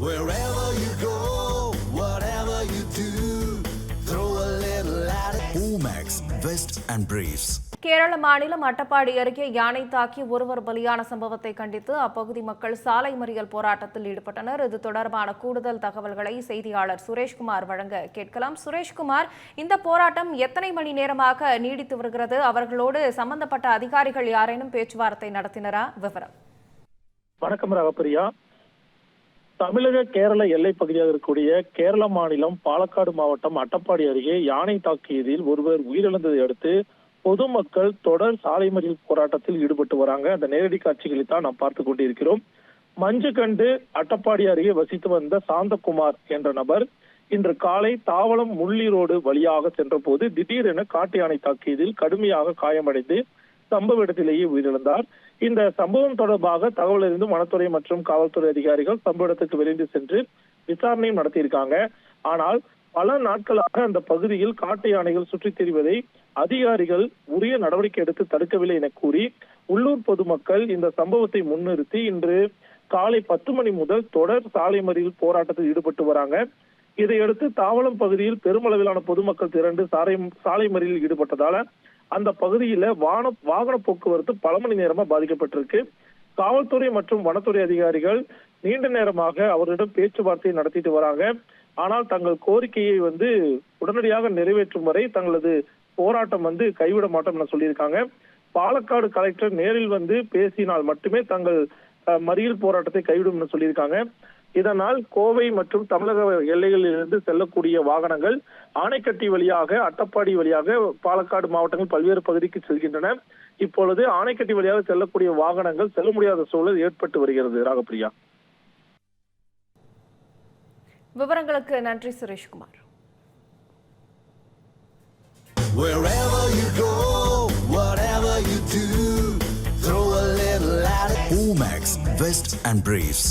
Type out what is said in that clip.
Wherever you go, whatever you do, throw a little at it. Omax, Vest and Briefs. Kerala மாநிலம் அட்டப்பாடி அருகே யானை தாக்கி ஒருவர் பலியான சம்பவத்தை கண்டித்து அப்பகுதி மக்கள் சாலை மறியல் போராட்டத்தில் ஈடுபட்டனர். இது தொடர்பான கூடுதல் தகவல்களை செய்தியாளர் சுரேஷ்குமார் வழங்க கேட்கலாம். சுரேஷ்குமார், இந்த போராட்டம் எத்தனை மணி நேரமாக நீடித்து வருகிறது? அவர்களோடு சம்பந்தப்பட்ட அதிகாரிகள் யாரேனும் பேச்சுவார்த்தை நடத்தினரா? விவரம். வணக்கம் ராகப்பிரியா. தமிழக கேரள எல்லை பகுதியாக இருக்கக்கூடிய கேரள மாநிலம் பாலக்காடு மாவட்டம் அட்டப்பாடி அருகே யானை தாக்கியதில் ஒருவர் உயிரிழந்ததை அடுத்து பொதுமக்கள் தொடர் சாலை மறியல் போராட்டத்தில் ஈடுபட்டு வராங்க. அந்த நேரடி காட்சிகளை தான் நாம் பார்த்து கொண்டிருக்கிறோம். மஞ்சு கண்டு அட்டப்பாடி அருகே வசித்து வந்த சாந்தகுமார் என்ற நபர் இன்று காலை தாவளம் முள்ளி ரோடு வழியாக சென்ற போது திடீரென காட்டு யானை தாக்கியதில் கடுமையாக காயமடைந்து சம்பவ இடத்திலேயே உயிரிழந்தார். இந்த சம்பவம் தொடர்பாக தகவல் அறிந்து வனத்துறை மற்றும் காவல்துறை அதிகாரிகள் சம்பவ இடத்துக்கு விரைந்து சென்று விசாரணையும் நடத்தியிருக்காங்க. ஆனால் பல நாட்களாக அந்த பகுதியில் காட்டு யானைகள் சுற்றித் திரிவதை அதிகாரிகள் உரிய நடவடிக்கை எடுத்து தடுக்கவில்லை என கூறி உள்ளூர் பொதுமக்கள் இந்த சம்பவத்தை முன்னிறுத்தி இன்று காலை 10 மணி முதல் தொடர் சாலை மறியல் போராட்டத்தில் ஈடுபட்டு வராங்க. இதையடுத்து தாவளம் பகுதியில் பெருமளவிலான பொதுமக்கள் திரண்டு சாலை மறியலில் ஈடுபட்டதால அந்த பகுதியில வாகன போக்குவரத்து பல மணி நேரமா பாதிக்கப்பட்டிருக்கு. காவல்துறை மற்றும் வனத்துறை அதிகாரிகள் நீண்ட நேரமாக அவரிடம் பேச்சுவார்த்தை நடத்திட்டு வராங்க. ஆனால் தங்கள் கோரிக்கையை உடனடியாக நிறைவேற்றும் வரை தங்களது போராட்டம் கைவிட மாட்டோம் என சொல்லியிருக்காங்க. பாலக்காடு கலெக்டர் நேரில் பேசினால் மட்டுமே தங்கள் மறியல் போராட்டத்தை கைவிடும் என சொல்லியிருக்காங்க. இதனால் கோவை மற்றும் தமிழக எல்லைகளில் இருந்து செல்லக்கூடிய வாகனங்கள் ஆனைக்கட்டி வழியாக அட்டப்பாடி வழியாக பாலக்காடு மாவட்டங்கள் பல்வேறு பகுதிக்கு செல்கின்றன. இப்பொழுது ஆனைக்கட்டி வழியாக செல்லக்கூடிய வாகனங்கள் செல்ல முடியாத சூழல் ஏற்பட்டு வருகிறது. ராகப்பிரியா, விவரங்களுக்கு நன்றி Sureshkumar. Wherever you go, whatever you do, throw a little at it. Omax, Vest and Briefs.